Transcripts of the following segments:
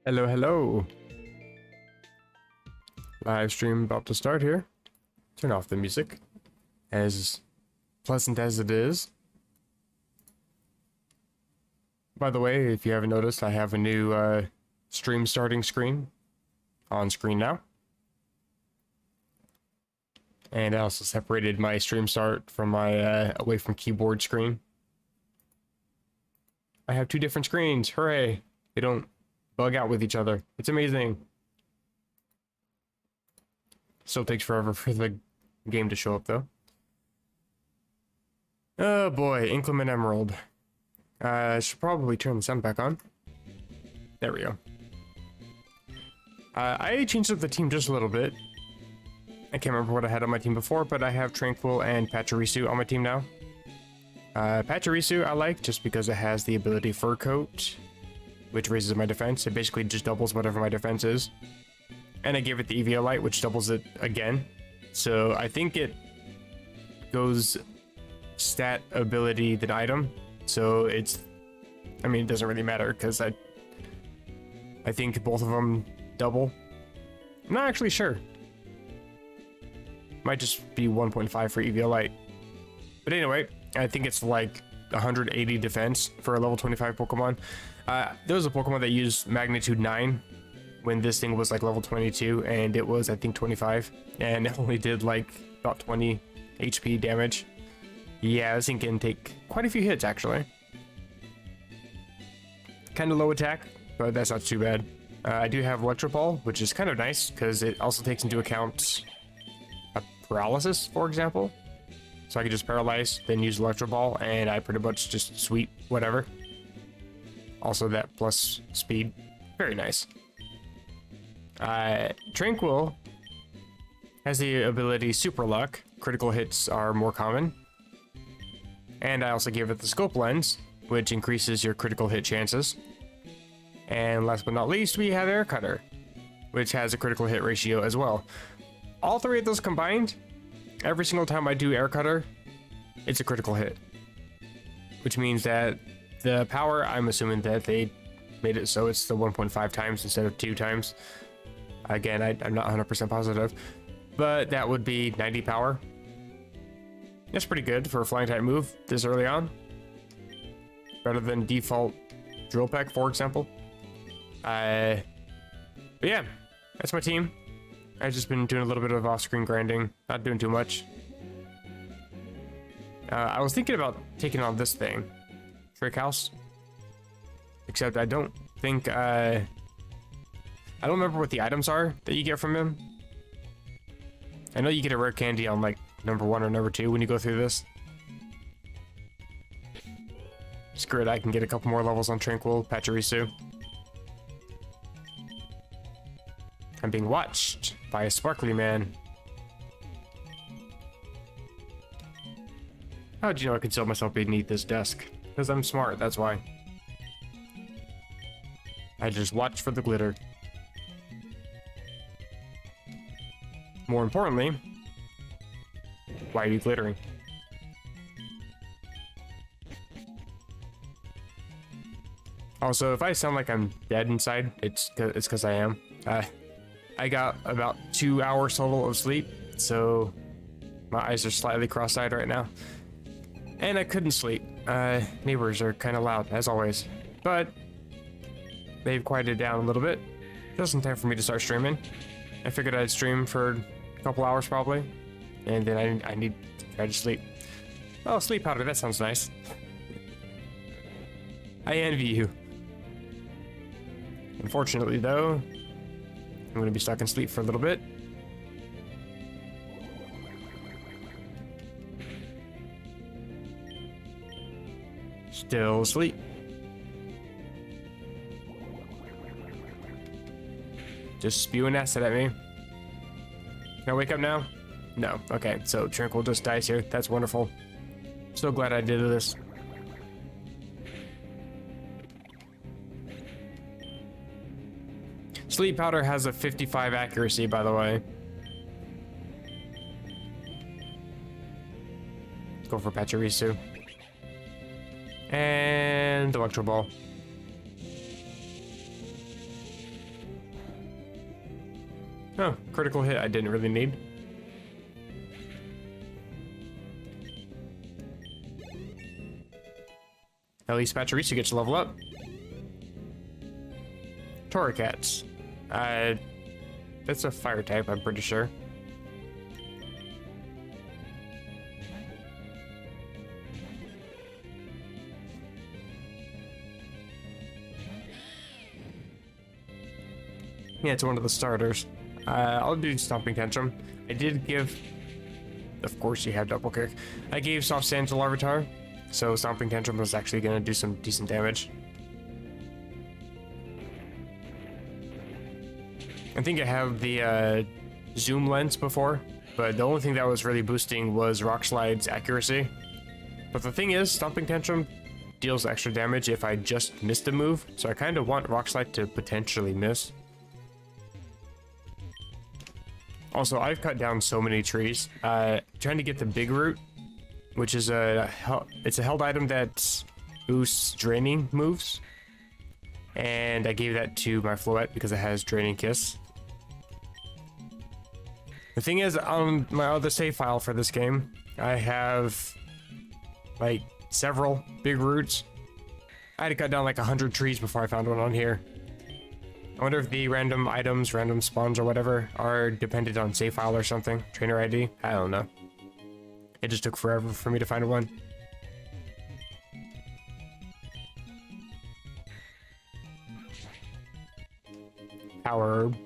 Hello, hello. Live stream about to start here. Turn off the music. As pleasant as it is. By the way, if you haven't noticed, I have a new stream starting screen on screen now. And I also separated my stream start from my away from keyboard screen. I have two different screens. Hooray! They don't bug out with each other. It's amazing. Still takes forever for the game to show up though. Oh boy, Inclement Emerald. I should probably turn the sound back on. There we go. I changed up the team just a little bit. I can't remember what I had on my team before, but I have Tranquil and Pachirisu on my team now. Pachirisu I like just because it has the ability Fur Coat, which raises my defense. It basically just doubles whatever my defense is. And I gave it the Eviolite, which doubles it again. So I think it goes stat, ability, then item. So it's, I mean, it doesn't really matter because I think both of them double. I'm not actually sure. Might just be 1.5 for Eviolite. But anyway, I think it's like 180 defense for a level 25 Pokemon. There was a Pokemon that used magnitude 9 when this thing was like level 22, and it was I think 25, and it only did like about 20 HP damage. Yeah, this thing can take quite a few hits actually. Kind of low attack, but that's not too bad. I do have Electro Ball, which is kind of nice because it also takes into account paralysis, for example. So I could just paralyze, then use Electro Ball, and I pretty much just sweep whatever. Also that plus speed, very nice. Tranquil has the ability Super Luck. Critical hits are more common. And I also gave it the Scope Lens, which increases your critical hit chances. And last but not least, we have Air Cutter, which has a critical hit ratio as well. All three of those combined, every single time I do Air Cutter, it's a critical hit. Which means that the power, I'm assuming that they made it so it's the 1.5 times instead of 2 times. Again, I'm not 100% positive, but that would be 90 power. That's pretty good for a flying type move this early on. Better than default Drill Peck, for example. But yeah, that's my team. I've just been doing a little bit of off-screen grinding, not doing too much. I was thinking about taking on this thing, Trick House. Except I don't think, I don't remember what the items are that you get from him. I know you get a rare candy on like number 1 or number 2 when you go through this. Screw it, I can get a couple more levels on Tranquil, Pachirisu. I'm being watched by a sparkly man. How'd you know I concealed myself beneath this desk? Because I'm smart, that's why. I just watch for the glitter. More importantly, why are you glittering? Also, if I sound like I'm dead inside, it's because I am. I got about 2 hours total of sleep, so my eyes are slightly cross-eyed right now. And I couldn't sleep. Neighbors are kind of loud, as always. But they've quieted down a little bit. Just in time for me to start streaming. I figured I'd stream for a couple hours probably. And then I need to try to sleep. Oh, sleep powder, that sounds nice. I envy you. Unfortunately though, I'm going to be stuck in sleep for a little bit. Still asleep. Just spewing acid at me. Can I wake up now? No. Okay, so Tranquil just dies here. That's wonderful. So glad I did this. Sleep powder has a 55 accuracy, by the way. Go for Pachirisu. And Electro Ball. Oh, critical hit I didn't really need. At least Pachirisu gets to level up. Torracats. That's a fire type, I'm pretty sure. Yeah, it's one of the starters. I'll do Stomping Tantrum. I did give... Of course you have double kick. I gave Soft Sand to Larvitar, so Stomping Tantrum was actually going to do some decent damage. I think I have the zoom lens before, but the only thing that was really boosting was Rock Slide's accuracy. But the thing is, Stomping Tantrum deals extra damage if I just missed a move, so I kind of want Rock Slide to potentially miss. Also, I've cut down so many trees, trying to get the big root, which is it's a held item that boosts draining moves, and I gave that to my Floette because it has Draining Kiss. The thing is, on my other save file for this game, I have like several big roots. I had to cut down like 100 trees before I found one on here. I wonder if the random items, random spawns or whatever are dependent on save file or something. Trainer ID? I don't know. It just took forever for me to find one. Power herb.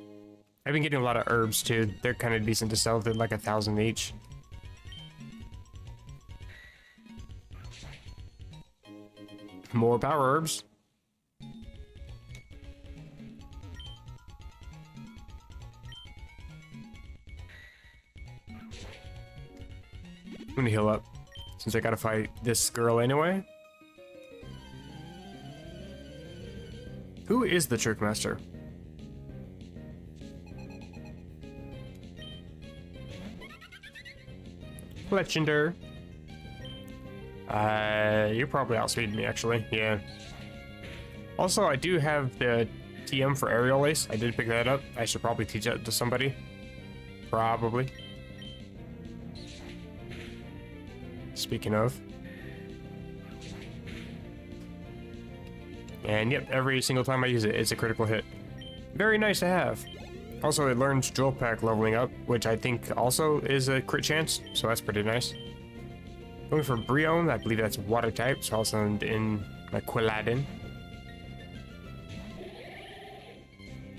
I've been getting a lot of herbs too. They're kind of decent to sell. They're like 1,000 each. More power herbs. I'm gonna heal up, since I gotta fight this girl anyway. Who is the Trick Master? Legender. You're probably outspeeding me, actually. Yeah. Also, I do have the TM for Aerial Ace. I did pick that up. I should probably teach that to somebody. Probably. Speaking of. And yep, every single time I use it, it's a critical hit. Very nice to have. Also, it learns Drill Pack leveling up, which I think also is a crit chance, so that's pretty nice. Going for Brion, I believe that's water type, so I'll send in my Quilladin.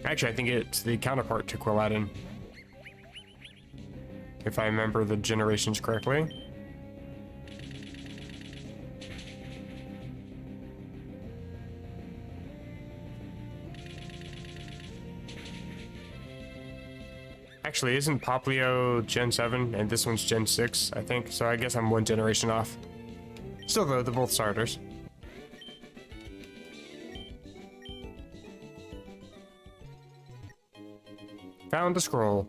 Actually, I think it's the counterpart to Quilladin, if I remember the generations correctly. Actually, isn't Poplio Gen 7 and this one's Gen 6, I think? So I guess I'm one generation off. Still though, they're both starters. Found a scroll.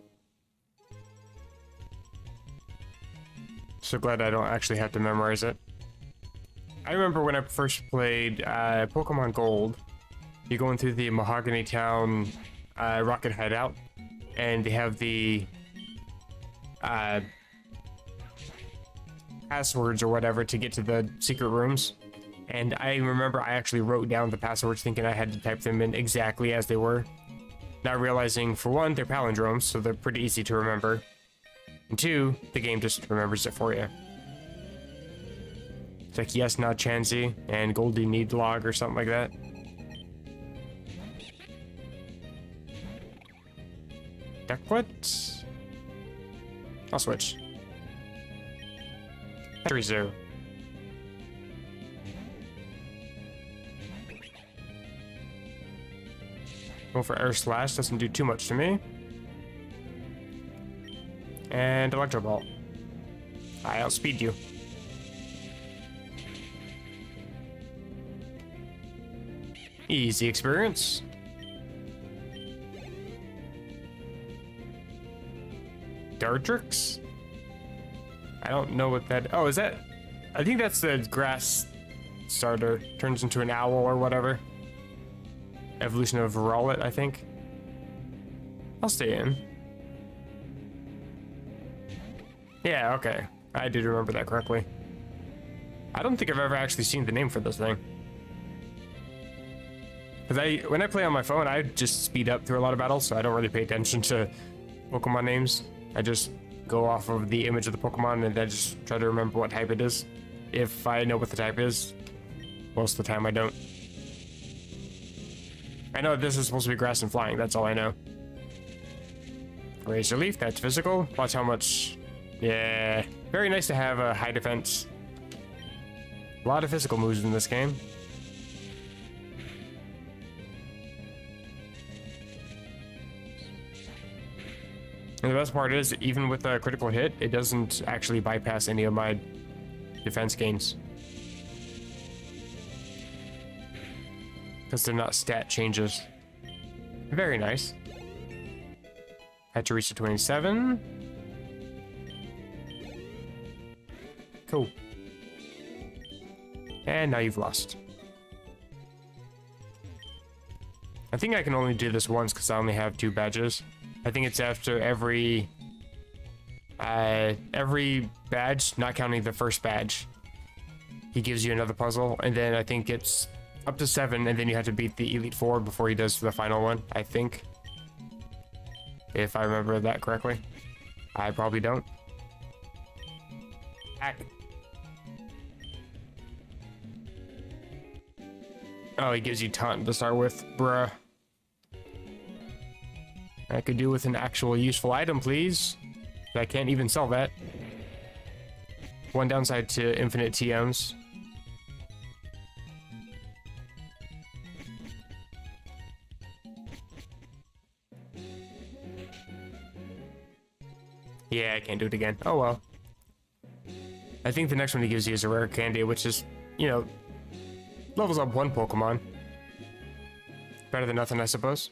So glad I don't actually have to memorize it. I remember when I first played Pokemon Gold, you're going through the Mahogany Town Rocket Hideout, and they have the passwords or whatever to get to the secret rooms. And I remember I actually wrote down the passwords thinking I had to type them in exactly as they were. Not realizing, for one, they're palindromes, so they're pretty easy to remember. And two, the game just remembers it for you. It's like yes, not Chansey, and Goldie need log or something like that. Ducklet? I'll switch. Zoo. Go for Air Slash, doesn't do too much to me. And Electro Ball. I outspeed you. Easy experience. Dartrix? I don't know what that... Oh, is that... I think that's the grass starter. Turns into an owl or whatever. Evolution of Rowlet, I think. I'll stay in. Yeah, okay. I did remember that correctly. I don't think I've ever actually seen the name for this thing. Because when I play on my phone, I just speed up through a lot of battles, so I don't really pay attention to Pokemon names. I just go off of the image of the Pokemon and then just try to remember what type it is. If I know what the type is, most of the time I don't. I know this is supposed to be grass and flying, that's all I know. Razor Leaf, that's physical. Watch how much... Yeah, very nice to have a high defense. A lot of physical moves in this game. And the best part is, even with a critical hit, it doesn't actually bypass any of my defense gains. Because they're not stat changes. Very nice. Pachirisu 27. Cool. And now you've lost. I think I can only do this once because I only have 2 badges. I think it's after every badge, not counting the first badge. He gives you another puzzle, and then I think it's up to 7, and then you have to beat the Elite Four before he does the final one, I think. If I remember that correctly. I probably don't. Oh, he gives you taunt to start with, bruh. I could do with an actual useful item, please. I can't even sell that. One downside to infinite TMs. Yeah, I can't do it again. Oh well. I think the next one he gives you is a rare candy, which is, you know, levels up 1 Pokemon. Better than nothing, I suppose.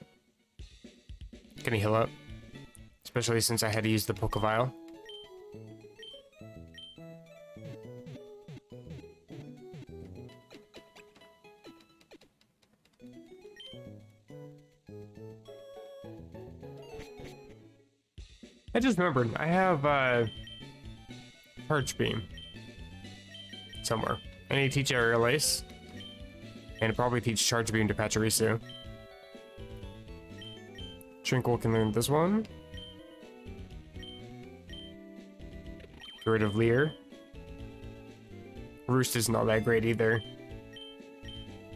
Can he heal up? Especially since I had to use the Pokevile. I just remembered, I have Perch Beam somewhere. I need to teach Aerial Ace, and probably teach Charge Beam to Pachirisu. Trinkle can learn this one. Get rid of Leer. Roost is not that great either.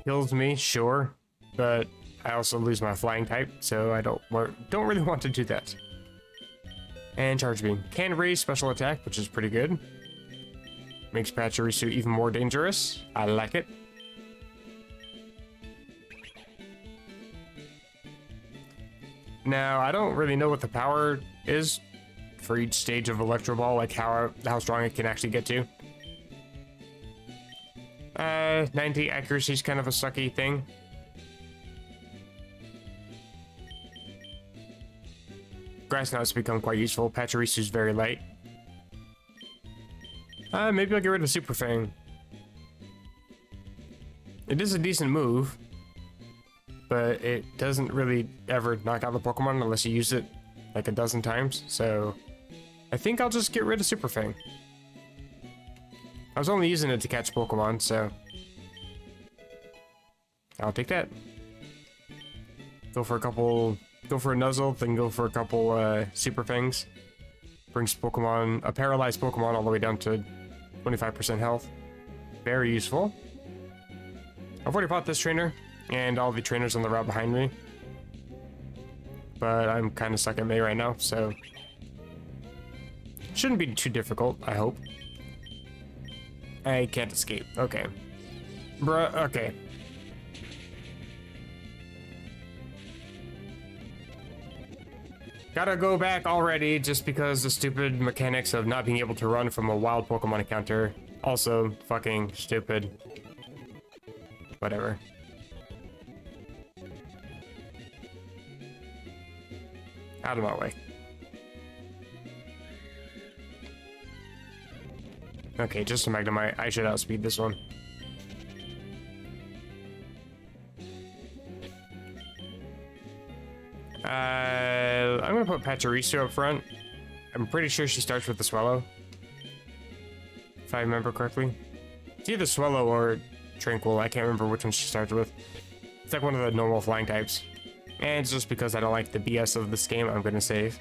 Heals me, sure, but I also lose my flying type, so I don't really want to do that. And Charge Beam can raise special attack, which is pretty good. Makes Pachirisu even more dangerous. I like it. Now, I don't really know what the power is for each stage of Electro Ball, like how strong it can actually get to. 90 accuracy is kind of a sucky thing. Grass Knot's become quite useful. Pachirisu's very light. Maybe I'll get rid of Super Fang. It is a decent move, but it doesn't really ever knock out the Pokemon unless you use it like a dozen times, so I think I'll just get rid of Super Fang. I was only using it to catch Pokemon, so I'll take that. Go for a Nuzzle, then go for a couple Super Fangs. Brings a paralyzed Pokemon all the way down to 25% health. Very useful. I've already fought this trainer and all the trainers on the route behind me, but I'm kind of stuck at May right now, so shouldn't be too difficult, I hope. I can't escape. Okay. Bruh, okay. Gotta go back already just because the stupid mechanics of not being able to run from a wild Pokemon encounter. Also fucking stupid. Whatever. Out of my way. Okay, just a Magnemite. I should outspeed this one. I'm gonna put Pachirisu up front. I'm pretty sure she starts with the Swallow. if I remember correctly. It's either Swallow or Tranquil. I can't remember which one she starts with. It's like one of the normal flying types. And it's just because I don't like the BS of this game, I'm gonna save.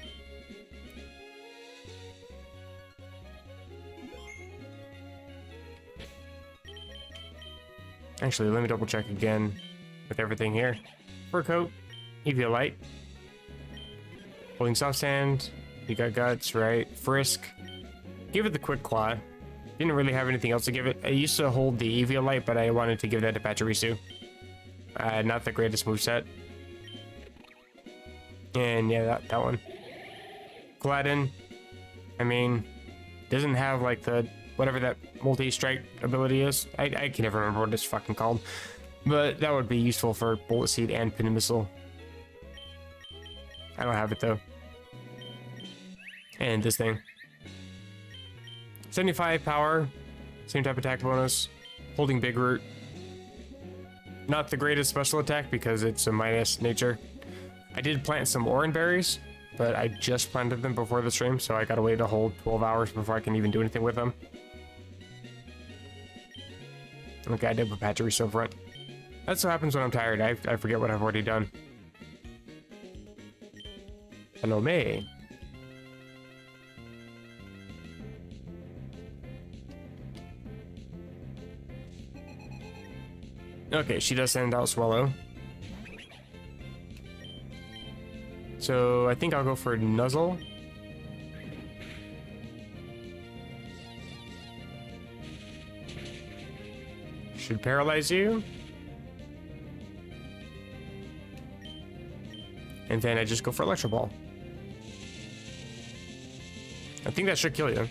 Actually, let me double check again with everything here. Fur coat, Eviolite, holding soft sand, you got guts, right? Frisk, give it the quick claw. Didn't really have anything else to give it. I used to hold the Eviolite, but I wanted to give that to Pachirisu. Not the greatest moveset. And yeah, that one. Gladden, I mean, doesn't have like the whatever that multi-strike ability is. I can never remember what it's fucking called. But that would be useful for Bullet Seed and Pin Missile. I don't have it though. And this thing. 75 power, same type attack bonus, holding Big Root. Not the greatest special attack because it's a minus nature. I did plant some Oran Berries, but I just planted them before the stream, so I gotta wait a whole 12 hours before I can even do anything with them. Okay, I did put Pachirisu up front. That's what happens when I'm tired. I forget what I've already done. Hello, May. Okay, she does send out Swallow. So I think I'll go for Nuzzle. Should paralyze you. And then I just go for Electro Ball. I think that should kill you.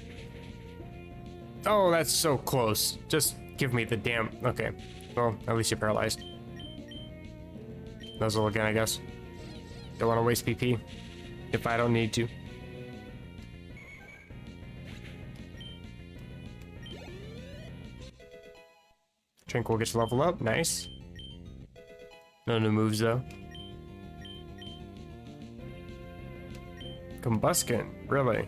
Oh, that's so close. Just give me the damn... Okay. Well, at least you're paralyzed. Nuzzle again, I guess. Don't want to waste PP if I don't need to. Tranquil gets level up. Nice. No new moves, though. Combuskin. Really?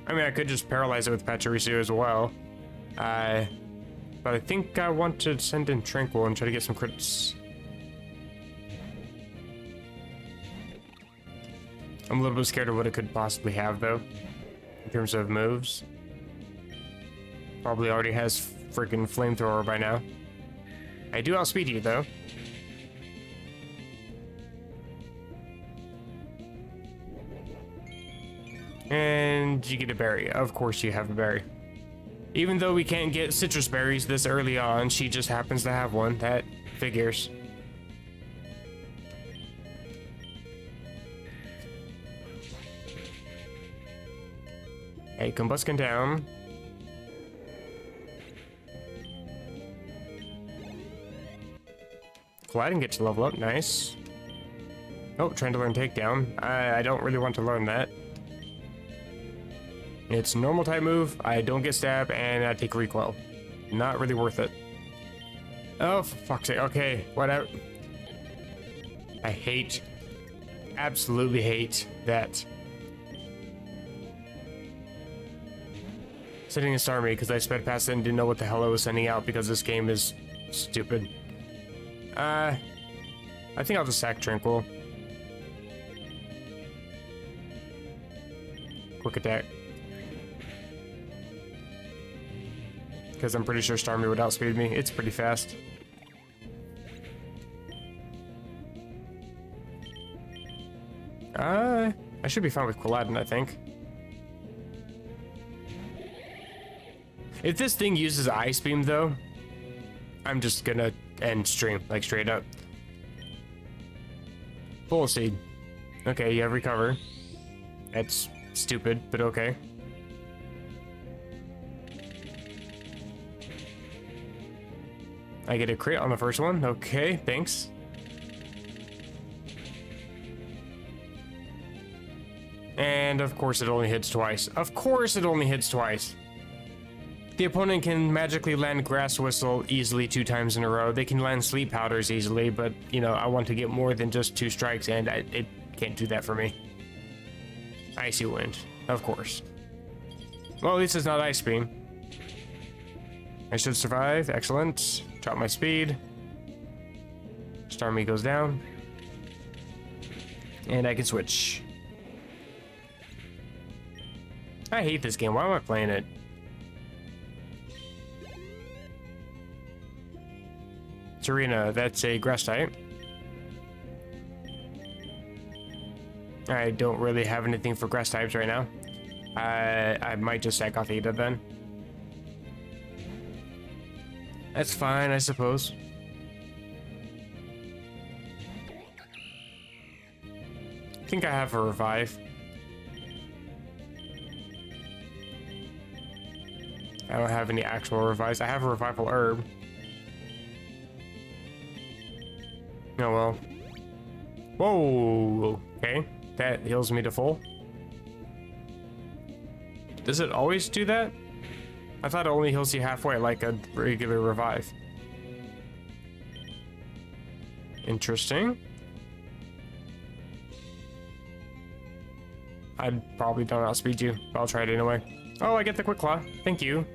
I mean, I could just paralyze it with Pachirisu as well. But I think I want to send in Tranquil and try to get some crits. I'm a little bit scared of what it could possibly have, though, in terms of moves. Probably already has freaking Flamethrower by now. I do outspeed you, though. And you get a berry. Of course you have a berry. Even though we can't get citrus berries this early on, she just happens to have one. That figures. Hey, Combuskin down. Gliding gets to level up, nice. Oh, trying to learn Takedown. I don't really want to learn that. It's a normal type move, I don't get stabbed, and I take recoil. Not really worth it. Oh, for fuck's sake, okay, whatever. I hate, absolutely hate that. Sending a Starmie because I sped past it and didn't know what the hell I was sending out because this game is stupid. I think I'll just sack Tranquil. Quick attack. Because I'm pretty sure Starmie would outspeed me. It's pretty fast. I should be fine with Quilladin, I think. If this thing uses Ice Beam, though, I'm just gonna end stream, like straight up. Bullet Seed. Okay, you have Recover. That's stupid, but okay. I get a crit on the first one. Okay, thanks. And of course it only hits twice. Of course it only hits twice. The opponent can magically land Grass Whistle easily 2 times in a row. They can land Sleep Powders easily, but, you know, I want to get more than just 2 strikes, and it can't do that for me. Icy Wind, of course. Well, at least it's not Ice Beam. I should survive. Excellent. Drop my speed. Starmie goes down. And I can switch. I hate this game. Why am I playing it? Serena, that's a grass type. I don't really have anything for grass types right now. I might just sack off Ada then. That's fine, I suppose. I think I have a revive. I don't have any actual revives. I have a revival herb. Oh well. Whoa! Okay, that heals me to full. Does it always do that? I thought it only heals you halfway, like a regular revive. Interesting. I'd probably don't outspeed you, but I'll try it anyway. Oh, I get the Quick Claw. Thank you.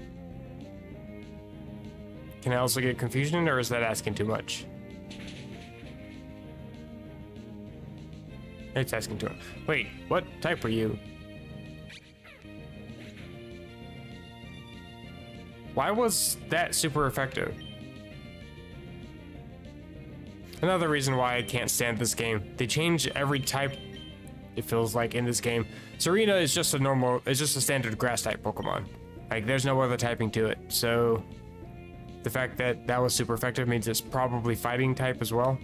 Can I also get Confusion, or is that asking too much? It's asking too much. Wait, what type are you? Why was that super effective? Another reason why I can't stand this game. They change every type, it feels like, in this game. Serena is just it's just a standard grass type Pokemon. Like, there's no other typing to it. So, the fact that that was super effective means it's probably fighting type as well.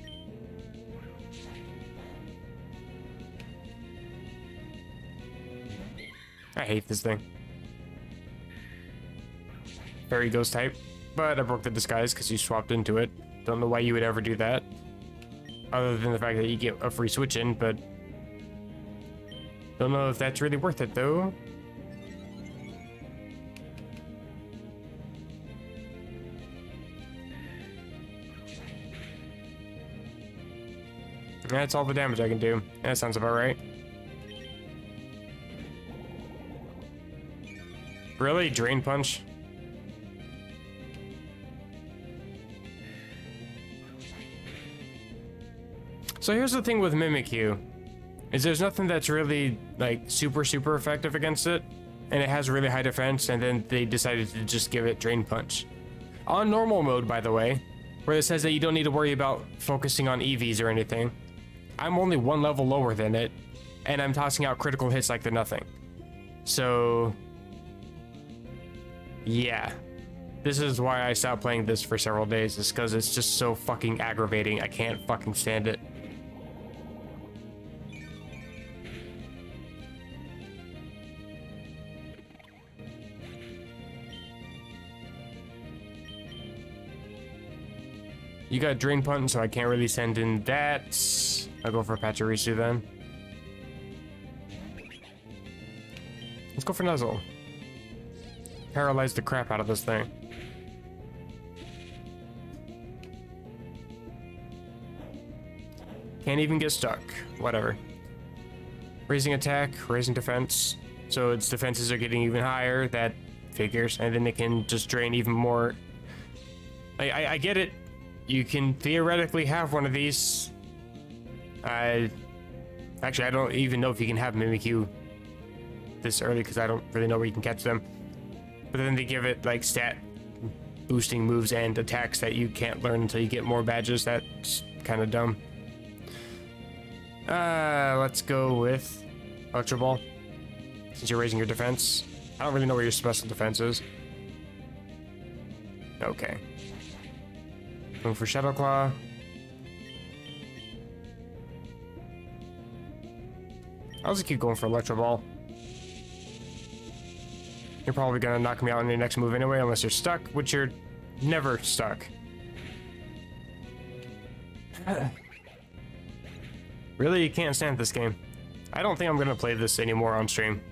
I hate this thing. Fairy Ghost type, but I broke the disguise because you swapped into it. Don't know why you would ever do that, other than the fact that you get a free switch in, but don't know if that's really worth it though. That's all the damage I can do. That sounds about right. Really? Drain Punch? So here's the thing with Mimikyu, is there's nothing that's really like super effective against it, and it has really high defense, and then they decided to just give it Drain Punch. On normal mode, by the way, where it says that you don't need to worry about focusing on EVs or anything, I'm only one level lower than it, and I'm tossing out critical hits like they're nothing. So, yeah. This is why I stopped playing this for several days, is because it's just so fucking aggravating. I can't fucking stand it. You got Drain Punch, so I can't really send in that. I'll go for Pachirisu then. Let's go for Nuzzle. Paralyze the crap out of this thing. Can't even get stuck. Whatever. Raising attack, raising defense. So its defenses are getting even higher. That figures. And then it can just drain even more. I get it. You can theoretically have one of these. Actually, I don't even know if you can have Mimikyu this early, because I don't really know where you can catch them. But then they give it like stat boosting moves and attacks that you can't learn until you get more badges. That's kind of dumb. Let's go with Electro Ball, since you're raising your defense. I don't really know where your special defense is. Okay. Going for Shadow Claw. I'll just keep going for Electro Ball. You're probably gonna knock me out in your next move anyway, unless you're stuck, which you're never stuck. Really, you can't stand this game. I don't think I'm gonna play this anymore on stream.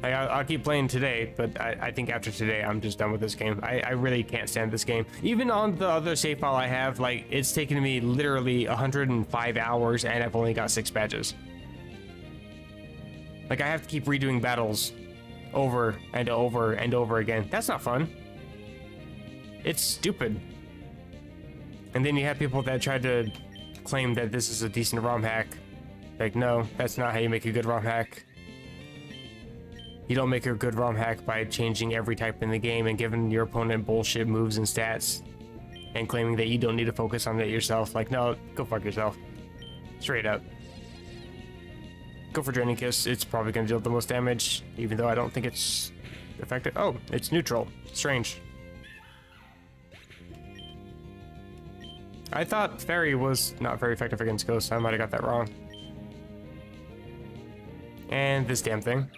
I'll keep playing today, but I think after today, I'm just done with this game. I really can't stand this game. Even on the other save file I have, like, it's taken me literally 105 hours, and I've only got 6 badges. Like, I have to keep redoing battles over and over and over again. That's not fun. It's stupid. And then you have people that try to claim that this is a decent ROM hack. Like, no, that's not how you make a good ROM hack. You don't make a good ROM hack by changing every type in the game and giving your opponent bullshit moves and stats and claiming that you don't need to focus on it yourself. Like, no, go fuck yourself. Straight up. Go for Draining Kiss. It's probably going to deal the most damage, even though I don't think it's effective. Oh, it's neutral. Strange. I thought Fairy was not very effective against Ghost. I might have got that wrong. And this damn thing.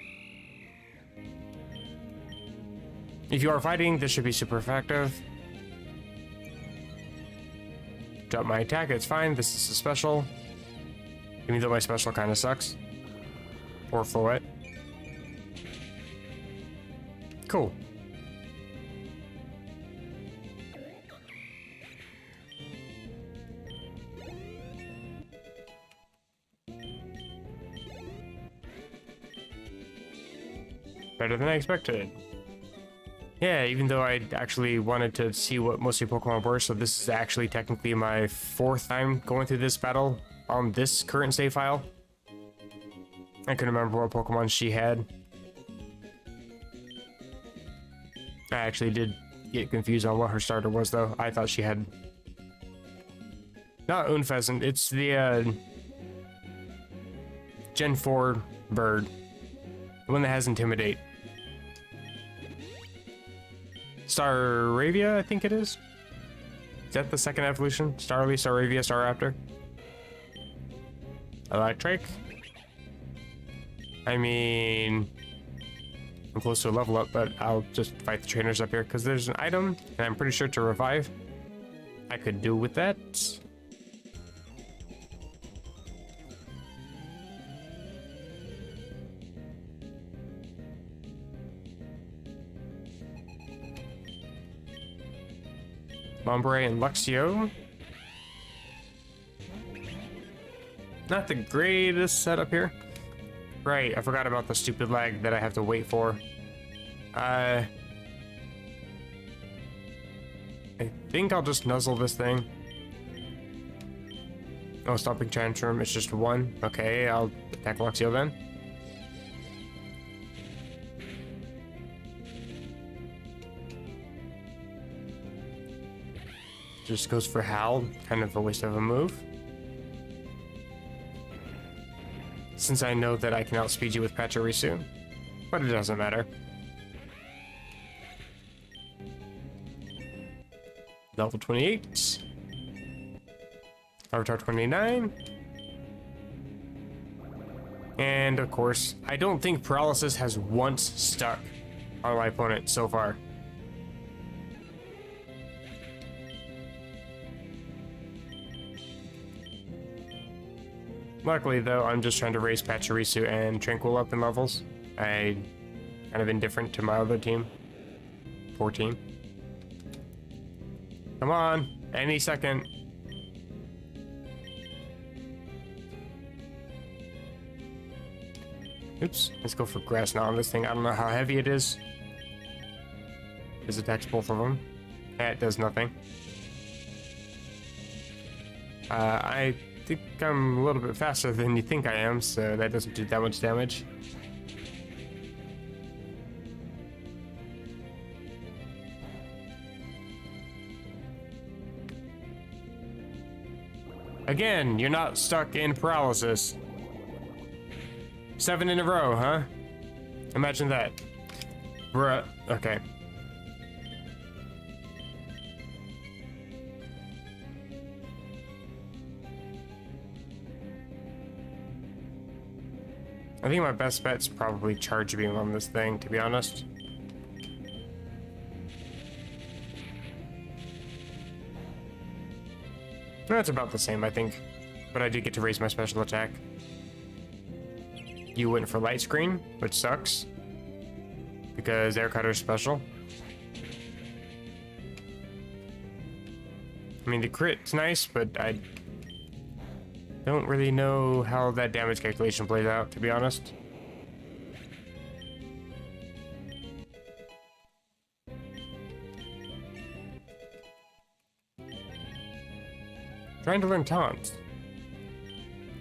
If you are fighting, this should be super effective. Drop my attack, it's fine. This is a special. Even though my special kind of sucks. Or Floette. Cool. Better than I expected. Yeah, even though I actually wanted to see what most of your Pokemon were, so this is actually technically my 4th time going through this battle on this current save file. I couldn't remember what Pokemon she had. I actually did get confused on what her starter was, though. I thought she had... Not Unpheasant, it's the Gen 4 bird. The one that has Intimidate. Staravia, I think it is. Is that the second evolution? Starly, Staravia, Staraptor. Electric. I mean, I'm close to a level up, but I'll just fight the trainers up here because there's an item, and I'm pretty sure to revive. I could do with that. Mombray and Luxio. Not the greatest setup here. Right, I forgot about the stupid lag that I have to wait for. I think I'll just nuzzle this thing. Oh, Stomping Tantrum, it's just 1. Okay, I'll attack Luxio then. Just goes for Howl, kind of a waste of a move. Since I know that I can outspeed you with Pachirisu, but it doesn't matter. Level 28. Avatar 29. And of course, I don't think Paralysis has once stuck on my opponent so far. Luckily, though, I'm just trying to raise Pachirisu and Tranquil up in levels. I'm kind of indifferent to my other team. Poor team. Come on, any second. Oops, let's go for Grass now on this thing. I don't know how heavy it is. This attacks both of them. Yeah, it does nothing. I think I'm a little bit faster than you think I am, so that doesn't do that much damage. Again, you're not stuck in Paralysis. 7 in a row, huh? Imagine that. Bruh. Okay. I think my best bet's probably Charge Beam on this thing, to be honest. That's about the same, I think. But I did get to raise my special attack. You went for Light Screen, which sucks. Because Air Cutter's special. I mean, the crit's nice, but I don't really know how that damage calculation plays out, to be honest. Trying to learn taunts.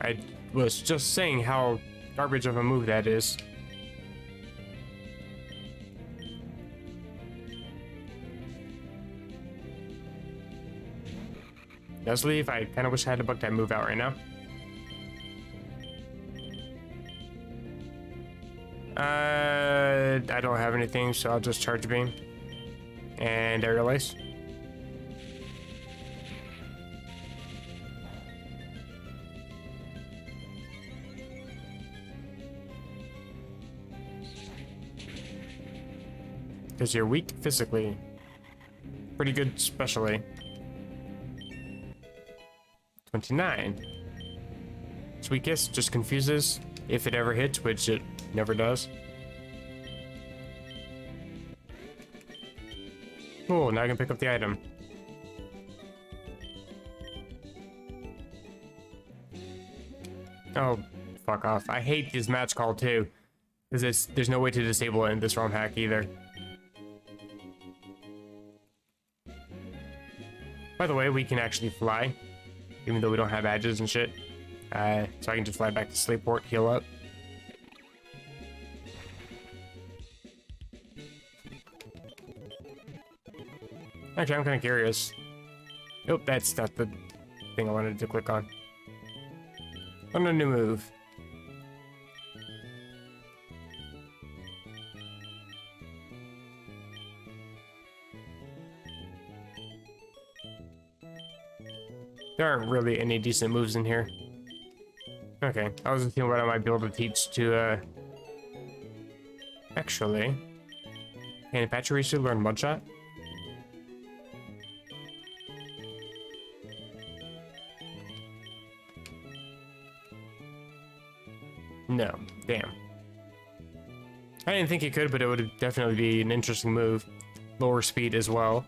I was just saying how garbage of a move that is. Does leave. I kind of wish I had a bug type move out right now. I don't have anything, so I'll just charge beam and aerial ace. Because you're weak physically. Pretty good specially. 29. Its weakest just confuses if it ever hits, which it never does. Cool, now I can pick up the item. Oh, fuck off. I hate this match call too. Because there's no way to disable it in this ROM hack either. By the way, we can actually fly, even though we don't have badges and shit. So I can just fly back to Sleepport, heal up. Actually, I'm kind of curious. Nope, that's not the thing I wanted to click on. On a new move. There aren't really any decent moves in here. Okay, I was thinking what I might be able to teach to, Actually... Can Pachirisu learn Mudshot? No. Damn. I didn't think it could, but it would definitely be an interesting move. Lower speed as well.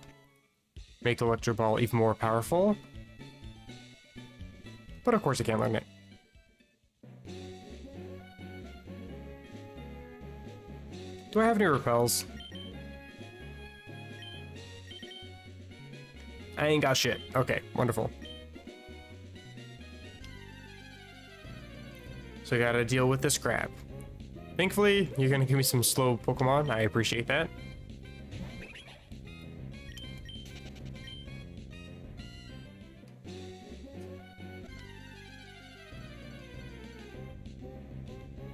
Make the Electro Ball even more powerful. But of course I can't learn it. Do I have any repels? I ain't got shit. Okay, wonderful. So I gotta deal with this crap. Thankfully, you're gonna give me some slow Pokemon. I appreciate that.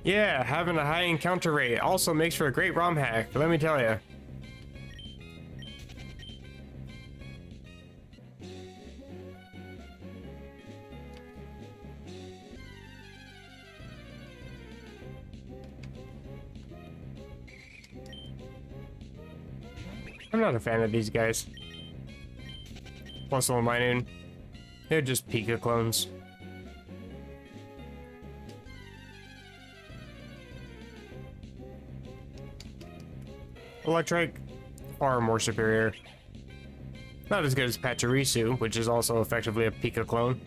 Yeah, having a high encounter rate also makes for a great ROM hack, let me tell you. I'm not a fan of these guys. Plus one mining. They're just Pika clones. Electric, far more superior. Not as good as Pachirisu, which is also effectively a Pika clone.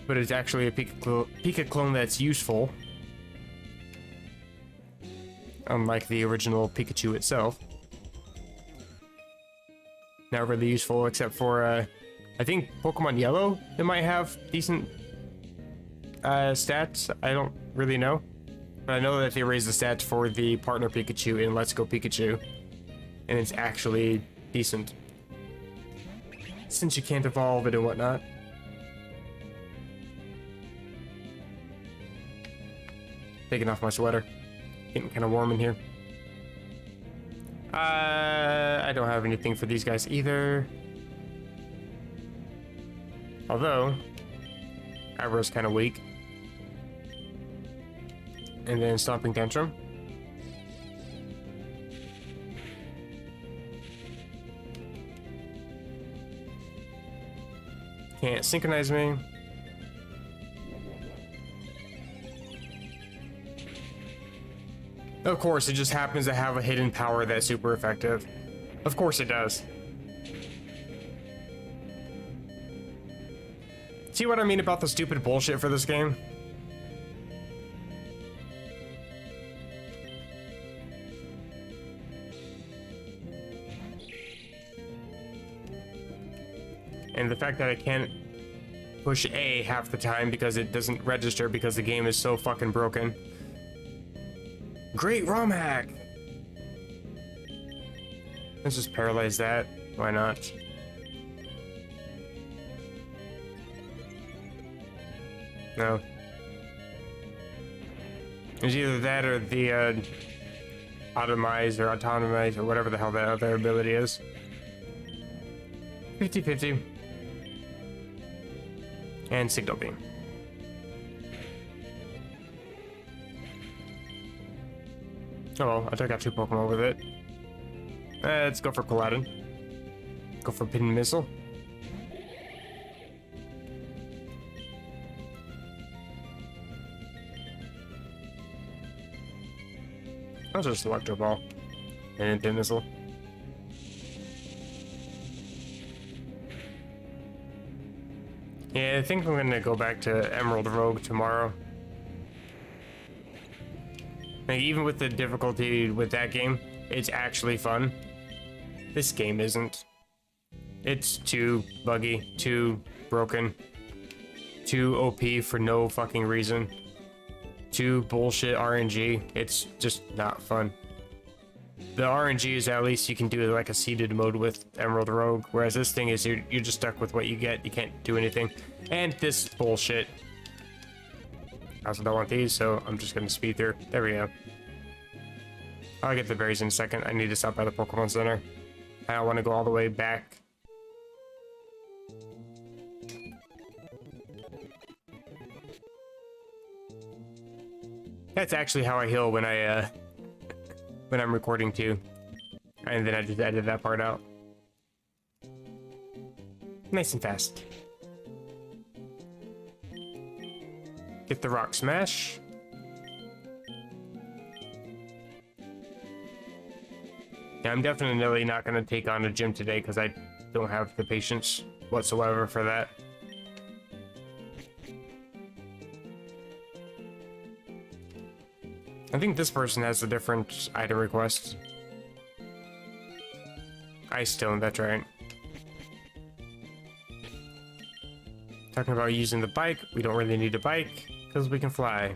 But it's actually a Pika clone that's useful. Unlike the original Pikachu itself. Not really useful except for, I think Pokemon Yellow, it might have decent stats. I don't really know. But I know that they raised the stats for the partner Pikachu in Let's Go Pikachu. And it's actually decent. Since you can't evolve it and whatnot. Taking off my sweater. Getting kind of warm in here. I don't have anything for these guys either. Although, Iroh's kind of weak. And then Stomping Tantrum. Can't synchronize me. Of course, it just happens to have a hidden power that's super effective. Of course it does. See what I mean about the stupid bullshit for this game? And the fact that I can't push A half the time because it doesn't register because the game is so fucking broken. Great ROM hack! Let's just paralyze that. Why not? No. It's either that or the automize or autonomize or whatever the hell that other ability is. 50-50. And signal beam. Oh well, I took out 2 Pokemon with it. Let's go for Coladin. Go for Pin Missile. I'll just Electro Ball. And then Pin Missile. Yeah, I think I'm gonna go back to Emerald Rogue tomorrow. Like, even with the difficulty with that game, it's actually fun. This game isn't. It's too buggy, too broken, too OP for no fucking reason, too bullshit RNG. It's just not fun. The RNG is at least you can do like a seeded mode with Emerald Rogue, whereas this thing is you're just stuck with what you get. You can't do anything. And this bullshit. I also don't want these, so I'm just gonna speed through. There we go. I'll get the berries in a second. I need to stop by the Pokemon Center. I don't want to go all the way back. That's actually how I heal when when I'm recording too. And then I just edit that part out. Nice and fast. Get the Rock Smash. Yeah, I'm definitely not going to take on a gym today because I don't have the patience whatsoever for that. I think this person has a different item request. Ice Stone, that's right. Talking about using the bike, we don't really need a bike because we can fly.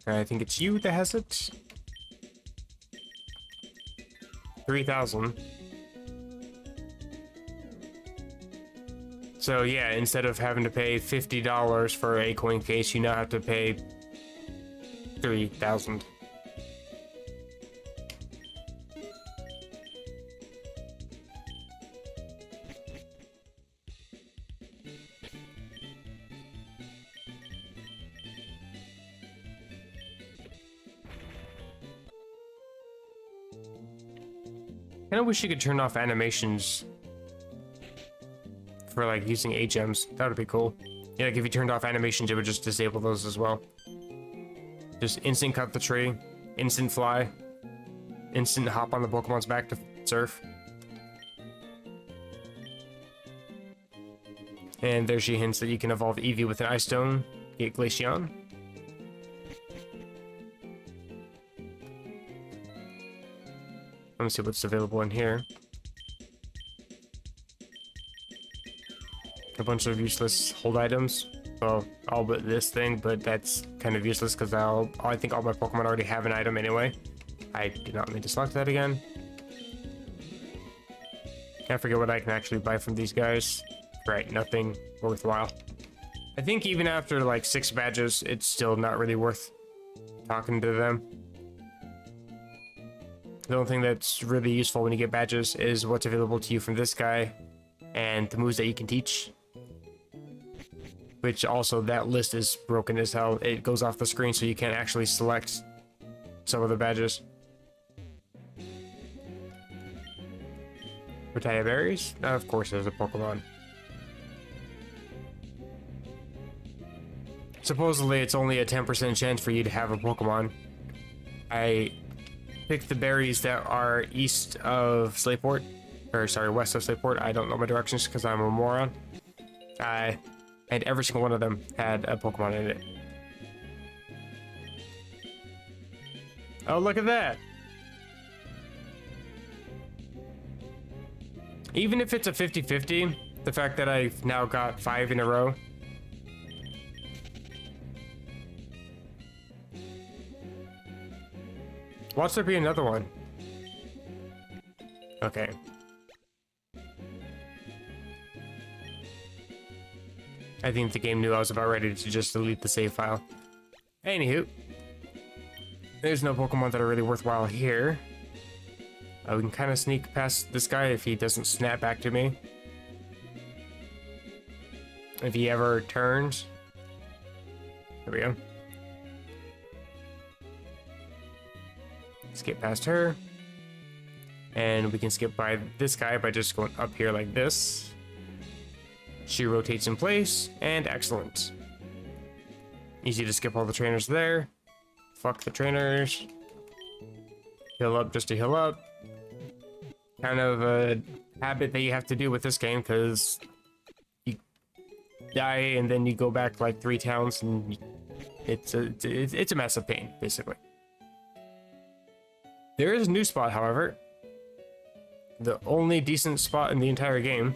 I think it's you that has it. 3,000. So yeah, instead of having to pay $50 for a coin case, you now have to pay 3,000. I wish you could turn off animations for like using HMs. That would be cool. Yeah, like if you turned off animations, it would just disable those as well. Just instant cut the tree, instant fly, instant hop on the Pokemon's back to surf. And there she hints that you can evolve Eevee with an Ice Stone, get Glaceon. Let me see what's available in here. A bunch of useless hold items. Well, all but this thing, but that's kind of useless because I think all my Pokemon already have an item anyway. I did not mean to select that again. I forget what I can actually buy from these guys. Right, nothing worthwhile. I think even after like 6 badges, it's still not really worth talking to them. The only thing that's really useful when you get badges is what's available to you from this guy and the moves that you can teach. Which also, that list is broken as hell. It goes off the screen so you can't actually select some of the badges. Retire berries? Of course there's a Pokemon. Supposedly it's only a 10% chance for you to have a Pokemon. I pick the berries that are east of Slateport, or sorry, west of Slateport. I don't know my directions because I'm a moron. And every single one of them had a Pokemon in it. Oh, look at that. Even if it's a 50-50, the fact that I've now got 5 in a row. Watch there be another one. Okay. I think the game knew I was about ready to just delete the save file. Anywho. There's no Pokemon that are really worthwhile here. We can kind of sneak past this guy if he doesn't snap back to me. If he ever turns. There we go. Skip past her. And we can skip by this guy by just going up here like this. She rotates in place, and excellent. Easy to skip all the trainers there. Fuck the trainers. Heal up just to heal up. Kind of a habit that you have to do with this game, because you die and then you go back like 3 towns, and it's a massive pain, basically. There is a new spot, however. The only decent spot in the entire game.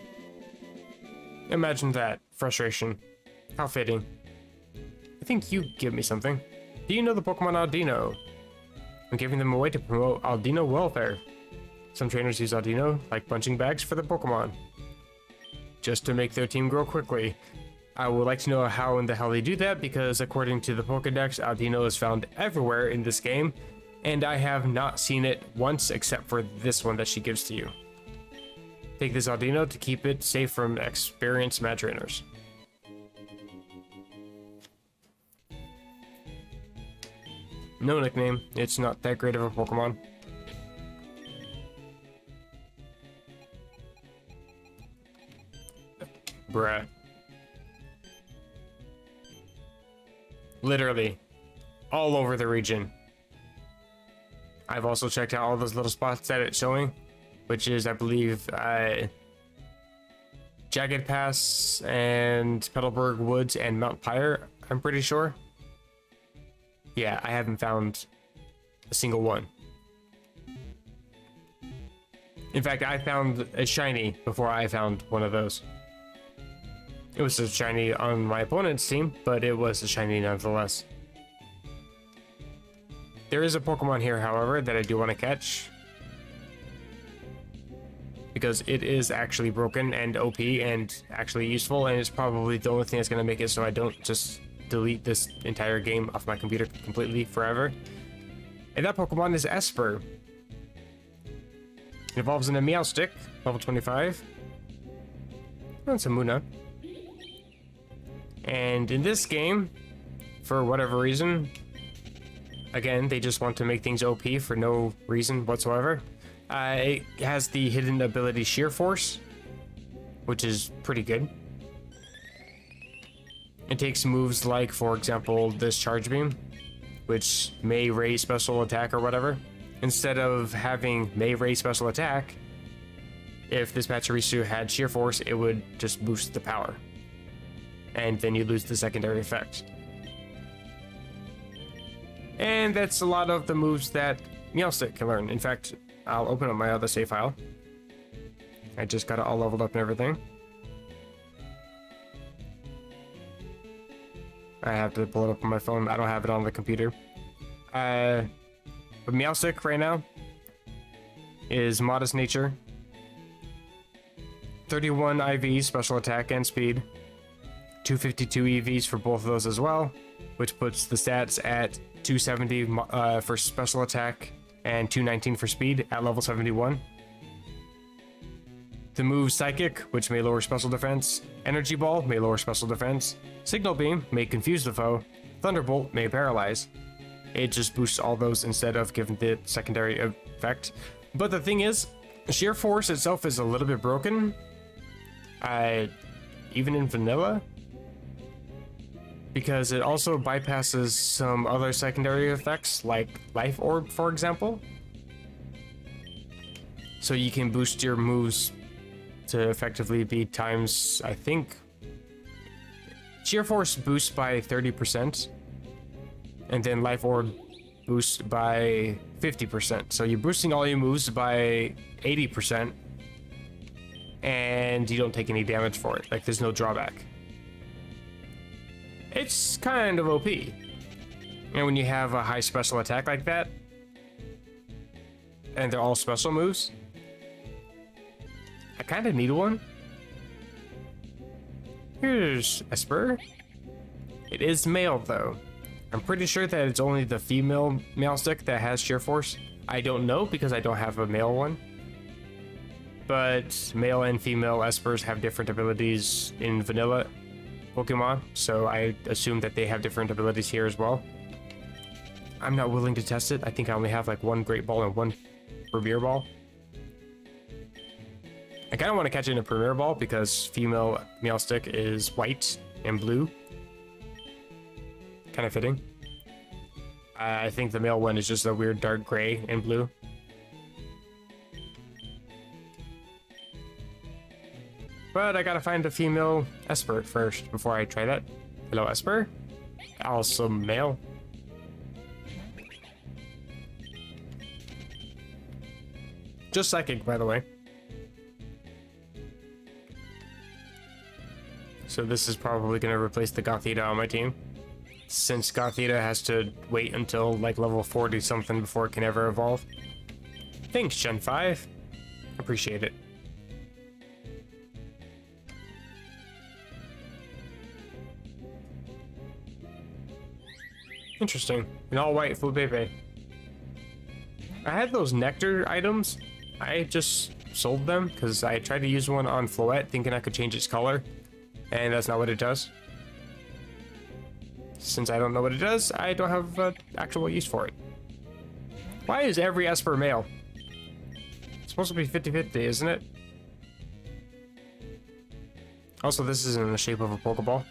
Imagine that. Frustration. How fitting. I think you give me something. Do you know the Pokemon Audino? I'm giving them away to promote Audino welfare. Some trainers use Audino like punching bags for their Pokemon, just to make their team grow quickly. I would like to know how in the hell they do that, because according to the Pokedex, Audino is found everywhere in this game, and I have not seen it once except for this one that she gives to you. Take this Audino to keep it safe from experienced mad trainers. No nickname. It's not that great of a Pokemon. Bruh. Literally. All over the region. I've also checked out all those little spots that it's showing, which is, I believe, Jagged Pass and Petalburg Woods and Mount Pyre, I'm pretty sure. Yeah, I haven't found a single one. In fact, I found a shiny before I found one of those. It was a shiny on my opponent's team, but it was a shiny nonetheless. There is a Pokemon here, however, that I do want to catch, because it is actually broken and OP and actually useful, and it's probably the only thing that's going to make it so I don't just delete this entire game off my computer completely forever. And that Pokemon is Esper. It evolves in a Meowstic, level 25. That's a Munna. And in this game, for whatever reason, again, they just want to make things OP for no reason whatsoever. It has the hidden ability Sheer Force, which is pretty good. It takes moves like, for example, this Charge Beam, which may raise special attack or whatever. Instead of having may raise special attack, if this Pachirisu had Sheer Force, it would just boost the power. And then you lose the secondary effect. And that's a lot of the moves that Meowstic can learn. In fact, I'll open up my other save file. I just got it all leveled up and everything. I have to pull it up on my phone. I don't have it on the computer. But Meowstic right now is Modest Nature. 31 IV, special attack and speed. 252 EVs for both of those as well, which puts the stats at 270 for special attack and 219 for speed at level 71. The move Psychic, which may lower special defense. Energy Ball may lower special defense. Signal Beam may confuse the foe. Thunderbolt may paralyze. It just boosts all those instead of giving the secondary effect. But the thing is, Sheer Force itself is a little bit broken. Even in vanilla. Because it also bypasses some other secondary effects, like Life Orb, for example. So you can boost your moves to effectively be times, I think, Sheer Force boosts by 30%, and then Life Orb boost by 50%. So you're boosting all your moves by 80%, and you don't take any damage for it. Like, there's no drawback. It's kind of OP. And when you have a high special attack like that, and they're all special moves, I kind of need one. Here's Esper. It is male, though. I'm pretty sure that it's only the female male stick that has sheer force. I don't know because I don't have a male one. But male and female Espers have different abilities in vanilla Pokemon, so I assume that they have different abilities here as well. I'm not willing to test it. I think I only have like one Great Ball and one Premier Ball. I kind of want to catch it in a Premier Ball because female male stick is white and blue. Kind of fitting. I think the male one is just a weird dark gray and blue. But I gotta find a female Esper first before I try that. Hello, Esper. Also male. Just psychic, by the way. So this is probably gonna replace the Gothita on my team, since Gothita has to wait until like level 40 something before it can ever evolve. Thanks, Gen 5. Appreciate it. Interesting. An all-white Flubebe. I had those nectar items. I just sold them because I tried to use one on Floette thinking I could change its color, and that's not what it does. Since I don't know what it does, I don't have an actual use for it. Why is every Esper male? It's supposed to be 50-50, isn't it? Also, this is in the shape of a Pokeball.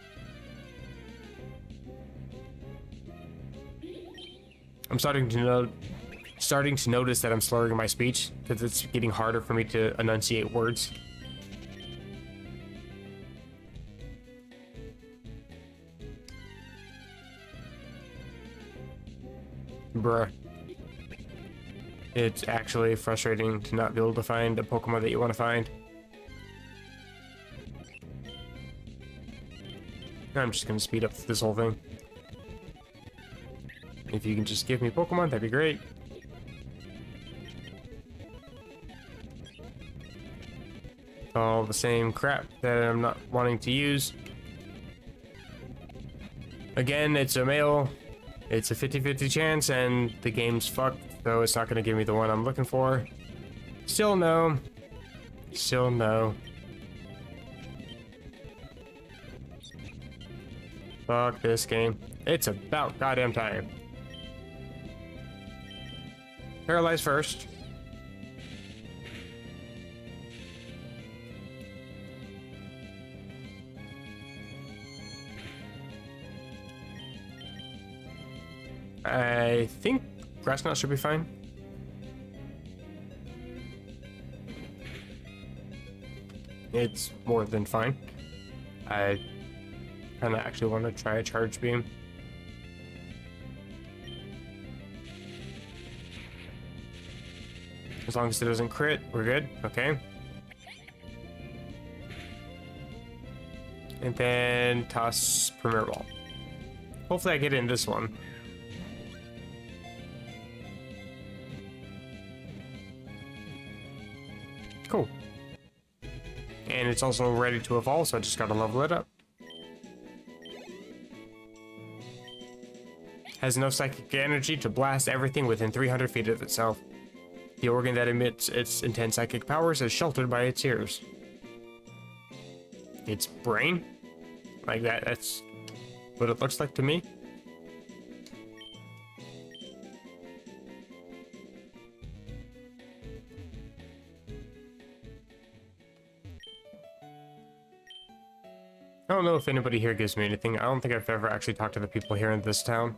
I'm starting to notice that I'm slurring my speech because it's getting harder for me to enunciate words. Bruh. It's actually frustrating to not be able to find a Pokemon that you want to find. I'm just gonna speed up this whole thing. If you can just give me Pokemon, that'd be great. All the same crap that I'm not wanting to use. Again, it's a male. It's a 50-50 chance, and the game's fucked, so it's not gonna give me the one I'm looking for. Still no. Still no. Fuck this game. It's about goddamn time. Paralyze first. I think Grass Knot should be fine. It's more than fine. I kind of actually want to try a Charge Beam. As long as it doesn't crit, we're good. Okay. And then toss Premier Ball. Hopefully I get in this one. Cool. And it's also ready to evolve, so I just gotta level it up. Has enough psychic energy to blast everything within 300 feet of itself. The organ that emits its intense psychic powers is sheltered by its ears. Its brain? Like that, that's what it looks like to me. I don't know if anybody here gives me anything. I don't think I've ever actually talked to the people here in this town.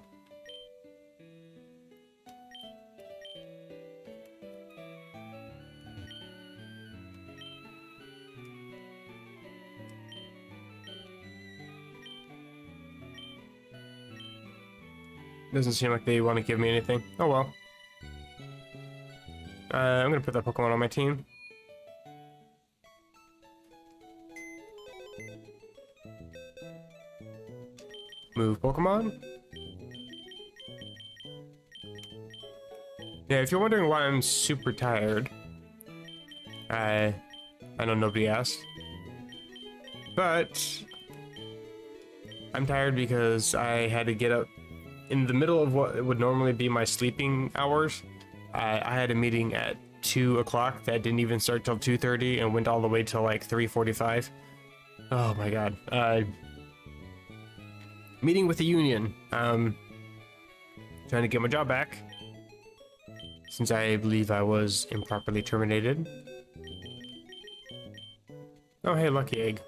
Doesn't seem like they want to give me anything. Oh well. I'm gonna put that Pokemon on my team. Move Pokemon. Yeah, if you're wondering why I'm super tired, I know nobody asked, but I'm tired because I had to get up in the middle of what would normally be my sleeping hours. I had a meeting at 2 o'clock that didn't even start till 2:30 and went all the way till like 3:45. Oh my god. Meeting with the union. Trying to get my job back, since I believe I was improperly terminated. Oh hey, lucky egg.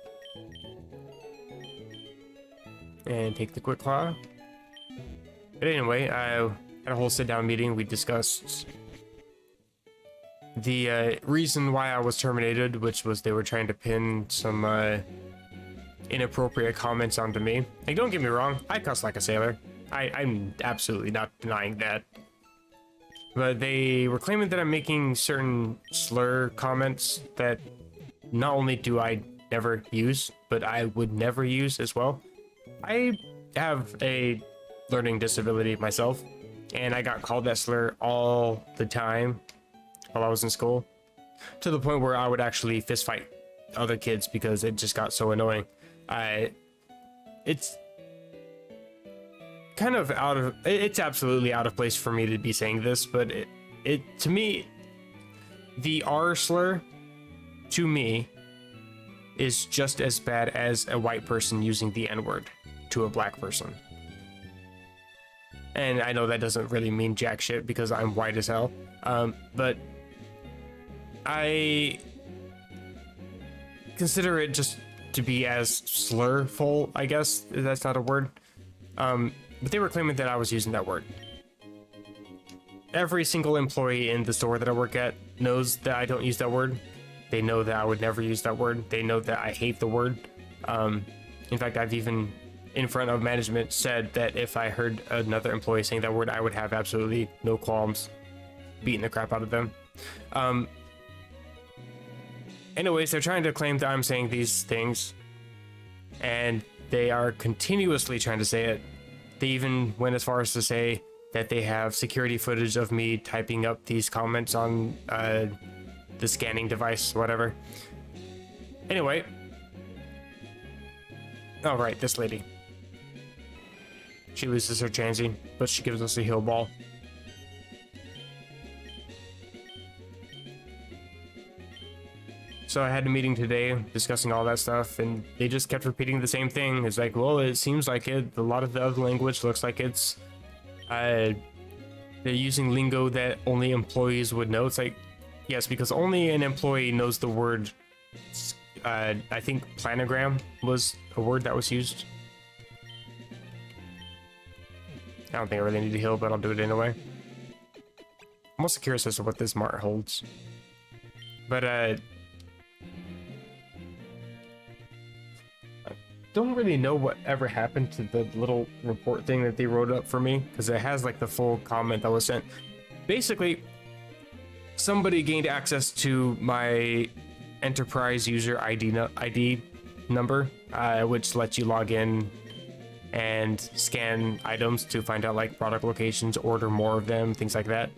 And take the quick claw. But anyway, I had a whole sit-down meeting. We discussed the reason why I was terminated, which was they were trying to pin some inappropriate comments onto me. Like, don't get me wrong, I cuss like a sailor. I'm absolutely not denying that. But they were claiming that I'm making certain slur comments that not only do I never use, but I would never use as well. I have a learning disability myself, and I got called that slur all the time while I was in school, to the point where I would actually fist fight other kids because it just got so annoying. It's kind of it's absolutely out of place for me to be saying this, but it to me, the R slur to me is just as bad as a white person using the N-word to a black person. And I know that doesn't really mean jack shit because I'm white as hell, but I consider it just to be as slurful, I guess. That's not a word. But they were claiming that I was using that word. Every single employee in the store that I work at knows that I don't use that word. They know that I would never use that word. They know that I hate the word. In fact, I've even, in front of management, said that if I heard another employee saying that word, I would have absolutely no qualms beating the crap out of them. Anyways, they're trying to claim that I'm saying these things, and they are continuously trying to say it. They even went as far as to say that they have security footage of me typing up these comments on the scanning device, whatever. Anyway. Oh, right, this lady. She loses her chansey, but she gives us a heal ball. So I had a meeting today discussing all that stuff, and they just kept repeating the same thing. It's like, well, it seems like it. A lot of the other language looks like it's they're using lingo that only employees would know. It's like, yes, because only an employee knows the word. I think planogram was a word that was used. I don't think I really need to heal, but I'll do it anyway. I'm also curious as to what this mart holds. But I don't really know what ever happened to the little report thing that they wrote up for me, because it has like the full comment that was sent. Basically, somebody gained access to my enterprise user ID number, which lets you log in and scan items to find out like product locations, order more of them, things like that.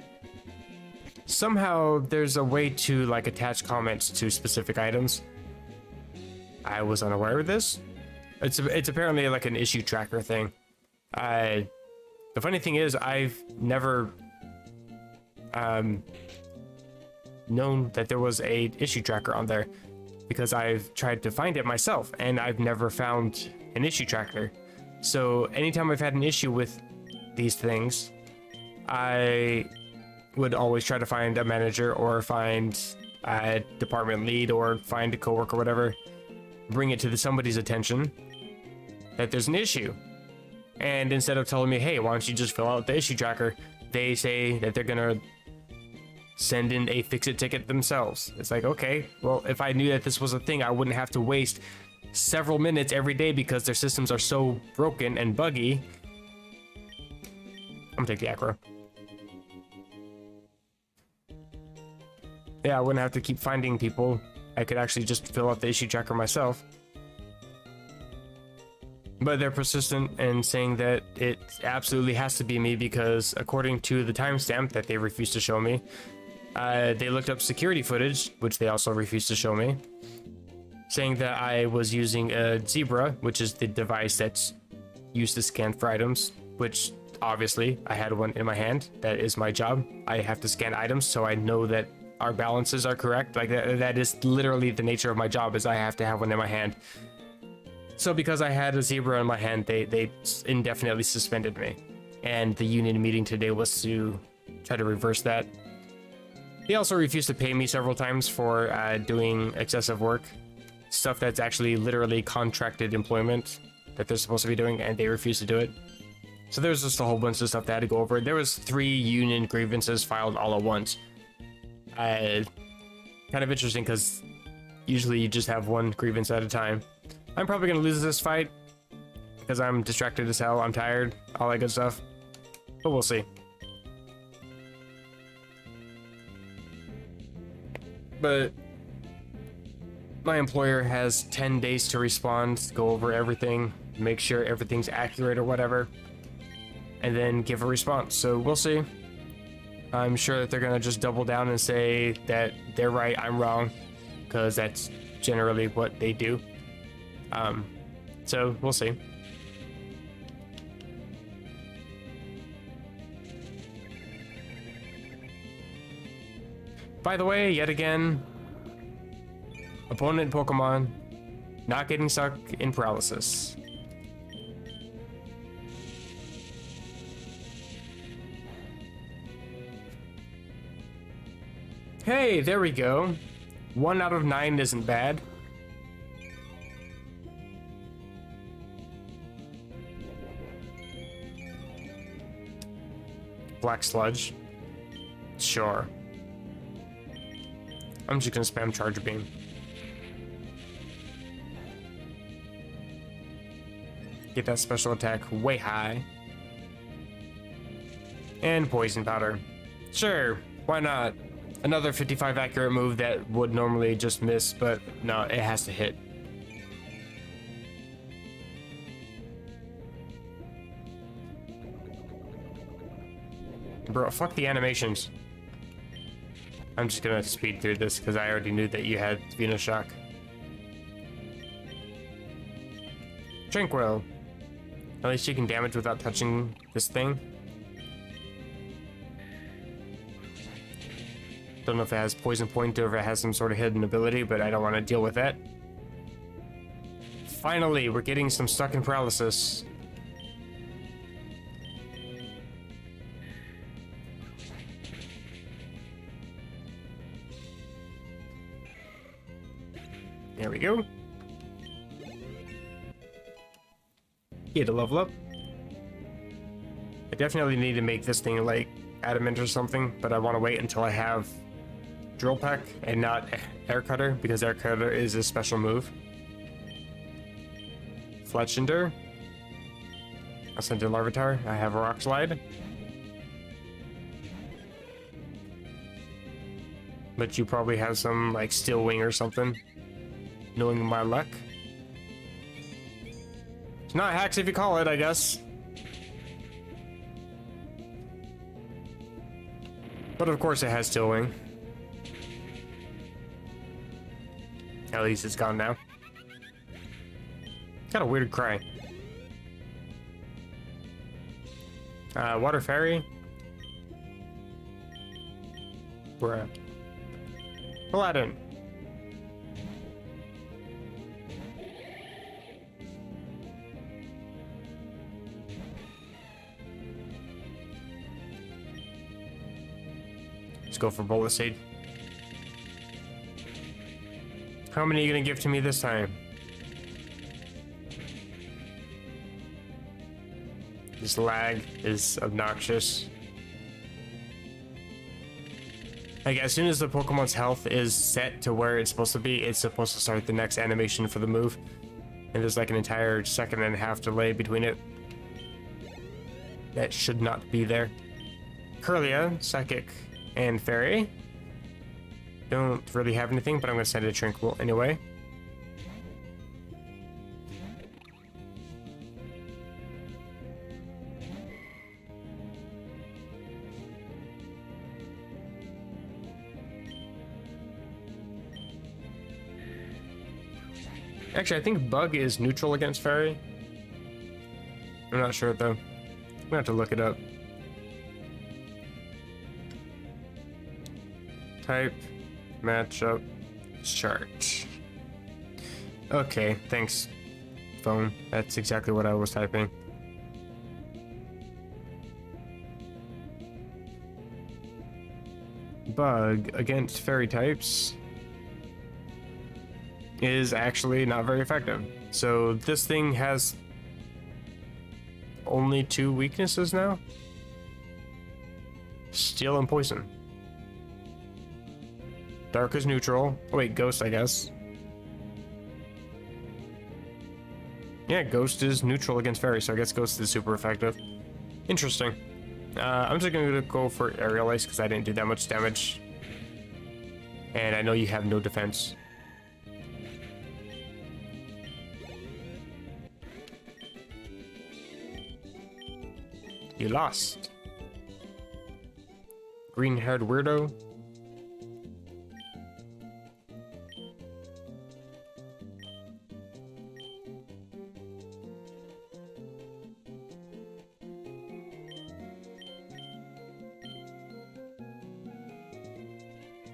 Somehow there's a way to like attach comments to specific items. I was unaware of this. It's apparently like an issue tracker thing. The funny thing is, I've never known that there was a issue tracker on there, because I've tried to find it myself and I've never found an issue tracker. So anytime I've had an issue with these things, I would always try to find a manager or find a department lead or find a coworker or whatever, bring it to somebody's attention that there's an issue. And instead of telling me, hey, why don't you just fill out the issue tracker, they say that they're gonna send in a fix-it ticket themselves. It's like, okay, well, if I knew that this was a thing, I wouldn't have to waste several minutes every day because their systems are so broken and buggy. I'm gonna take the acro. Yeah, I wouldn't have to keep finding people. I could actually just fill out the issue tracker myself. But they're persistent in saying that it absolutely has to be me because according to the timestamp that they refused to show me, they looked up security footage, which they also refused to show me, saying that I was using a Zebra, which is the device that's used to scan for items, which obviously I had one in my hand. That is my job. I have to scan items so I know that our balances are correct. Like that is literally the nature of my job, is I have to have one in my hand. So because I had a Zebra in my hand, they indefinitely suspended me. And the union meeting today was to try to reverse that. They also refused to pay me several times for doing excessive work. Stuff that's actually literally contracted employment that they're supposed to be doing, and they refused to do it. So there's just a whole bunch of stuff that I had to go over. There was 3 union grievances filed all at once. Kind of interesting because usually you just have one grievance at a time. I'm probably going to lose this fight because I'm distracted as hell. I'm tired, all that good stuff. But we'll see. But my employer has 10 days to respond, go over everything, make sure everything's accurate or whatever, and then give a response. So we'll see. I'm sure that they're going to just double down and say that they're right, I'm wrong, because that's generally what they do. So we'll see. By the way, yet again, opponent Pokemon not getting stuck in paralysis. Hey, there we go. 1 out of 9 isn't bad. Black Sludge. Sure. I'm just gonna spam Charge Beam. Get that special attack way high. And Poison Powder. Sure, why not? Another 55 accurate move that would normally just miss, but no, it has to hit. Bro, fuck the animations. I'm just gonna speed through this because I already knew that you had Venus Shock. Tranquil. At least you can damage without touching this thing. Don't know if it has Poison Point or if it has some sort of hidden ability, but I don't want to deal with that. Finally, we're getting some stuck in paralysis. There we go. Get a level up. I definitely need to make this thing like adamant or something, but I want to wait until I have Drill Peck and not Air Cutter, because Air Cutter is a special move. Fletchinder. I'll send to Larvitar. I have a Rock Slide. But you probably have some like Steel Wing or something. Knowing my luck. It's not hacks if you call it, I guess. But of course it has Steel Wing. At least it's gone now. Got a weird cry. Water Fairy. Bruh. Aladdin. Let's go for Bullet Seed. How many are you gonna give to me this time? This lag is obnoxious. Like, as soon as the Pokemon's health is set to where it's supposed to be, it's supposed to start the next animation for the move. And there's like an entire 1.5 seconds delay between it. that should not be there. Curlia, Psychic, and Fairy. Don't really have anything, but I'm going to send it a Tranquil anyway. Actually, I think Bug is neutral against Fairy. I'm not sure though. I'm gonna have to look it up. Type, matchup, chart. Okay, thanks, phone. That's exactly what I was typing. Bug against Fairy types is actually not very effective. So this thing has only 2 weaknesses now. Steel and Poison. Dark is neutral. Oh wait, Ghost, I guess. Yeah, Ghost is neutral against Fairy, so I guess Ghost is super effective. Interesting. I'm just gonna go for Aerial Ice because I didn't do that much damage. And I know you have no defense. You lost. Green-haired weirdo.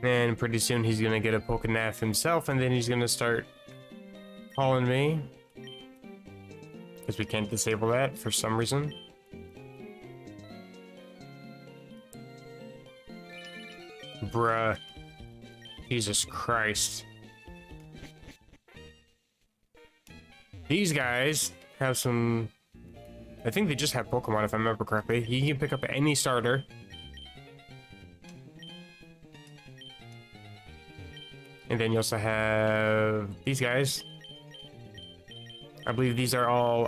And pretty soon he's gonna get a Pokénath himself, and then he's gonna start calling me. Because we can't disable that for some reason. Bruh. Jesus Christ. These guys have some... I think they just have Pokemon, if I remember correctly. You can pick up any starter. And then you also have these guys. I believe these are all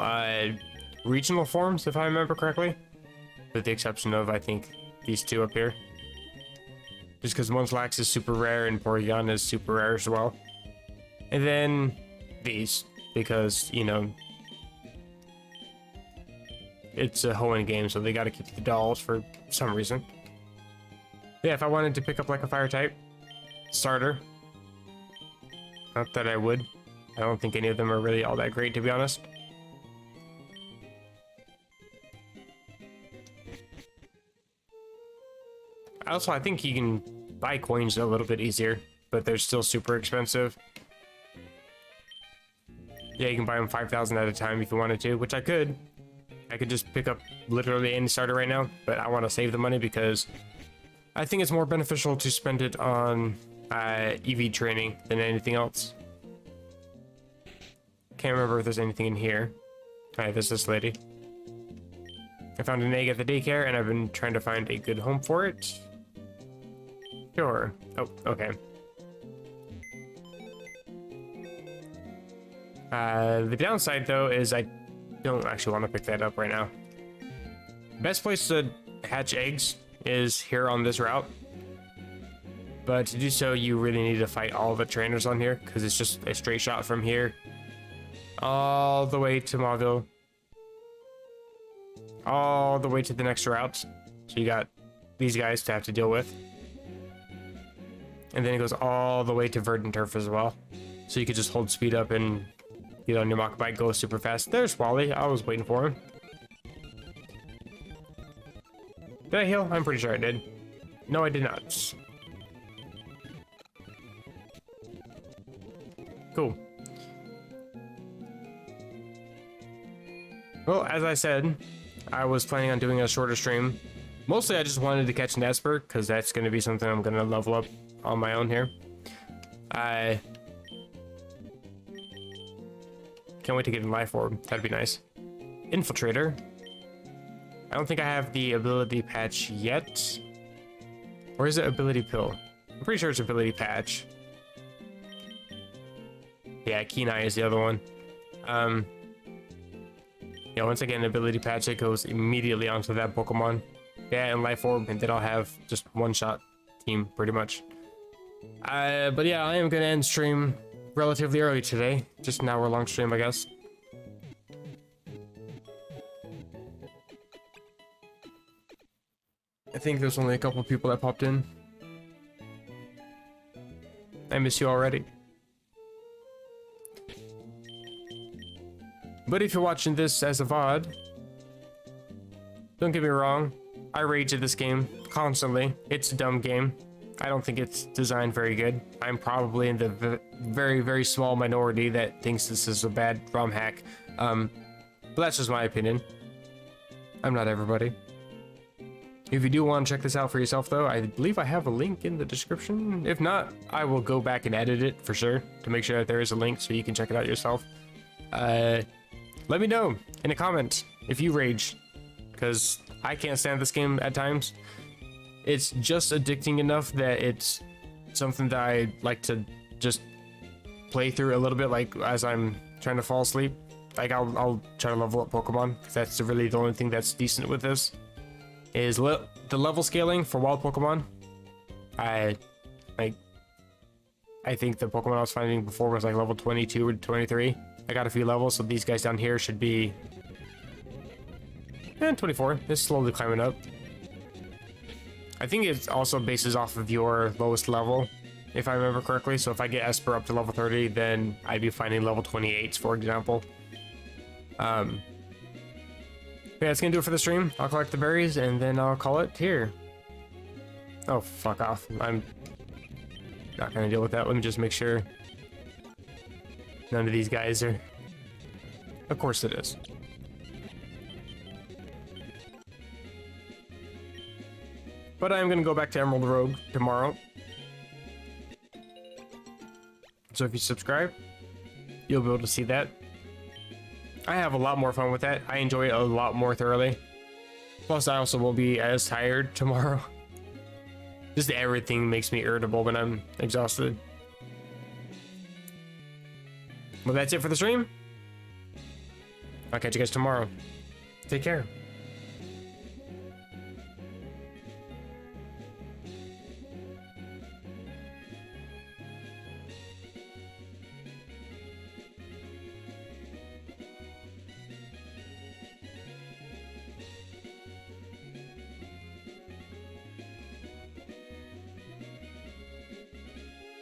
regional forms, if I remember correctly. With the exception of, I think, these two up here. Just because Munchlax is super rare and Porygon is super rare as well. And then these, because, you know, it's a Hoenn game, so they gotta keep the dolls for some reason. Yeah, if I wanted to pick up like a fire type starter, not that I would. I don't think any of them are really all that great, to be honest. Also, I think you can buy coins a little bit easier, but they're still super expensive. Yeah, you can buy them 5,000 at a time if you wanted to, which I could. I could just pick up literally any starter right now, but I want to save the money because I think it's more beneficial to spend it on EV training than anything else. Can't remember if there's anything in here. Alright, there's this lady. I found an egg at the daycare, and I've been trying to find a good home for it. Sure. Oh, okay. The downside, though, is I don't actually want to pick that up right now. Best place to hatch eggs is here on this route. But to do so, you really need to fight all the trainers on here, because it's just a straight shot from here all the way to Mauville. All the way to the next route. So you got these guys to have to deal with. And then it goes all the way to Verdant Turf as well. So you could just hold speed up and get on your Mach Bike, go super fast. There's Wally. I was waiting for him. Did I heal? I'm pretty sure I did. No, I did not. Cool. Well, as I said, I was planning on doing a shorter stream. Mostly I just wanted to catch an Esper, because that's going to be something I'm going to level up on my own here. I can't wait to get in Life Orb. That'd be nice. Infiltrator. I don't think I have the ability patch yet. Or is it ability pill? I'm pretty sure it's ability patch. Yeah, Keen Eye is the other one. Yeah, once I get an ability patch, it goes immediately onto that Pokemon. Yeah, and Life Orb, and then I'll have just one-shot team, pretty much. But yeah, I am gonna end stream relatively early today. Just an hour-long stream, I guess. I think there's only a couple people that popped in. I miss you already. But if you're watching this as a VOD, don't get me wrong, I rage at this game constantly. It's a dumb game. I don't think it's designed very good. I'm probably in the very, very small minority that thinks this is a bad ROM hack. But that's just my opinion. I'm not everybody. If you do want to check this out for yourself, though, I believe I have a link in the description. If not, I will go back and edit it for sure to make sure that there is a link so you can check it out yourself. Let me know in a comment if you rage, because I can't stand this game at times. It's just addicting enough that it's something that I like to just play through a little bit, like as I'm trying to fall asleep. Like I'll try to level up Pokemon, because that's really the only thing that's decent with this. Is the level scaling for wild Pokemon. I think the Pokemon I was finding before was like level 22 or 23. I got a few levels, so these guys down here should be 24. It's slowly climbing up. I think it also bases off of your lowest level, if I remember correctly. So if I get Esper up to level 30, then I'd be finding level 28s, for example. Yeah, it's gonna do it for the stream. I'll collect the berries and then I'll call it here. Oh, fuck off. I'm not gonna deal with that. Let me just make sure none of these guys are... Of course it is. But I'm gonna go back to Emerald ROM tomorrow. So if you subscribe, you'll be able to see that. I have a lot more fun with that. I enjoy it a lot more thoroughly. Plus, I also won't be as tired tomorrow. Just everything makes me irritable when I'm exhausted. Well, that's it for the stream. I'll catch you guys tomorrow. Take care.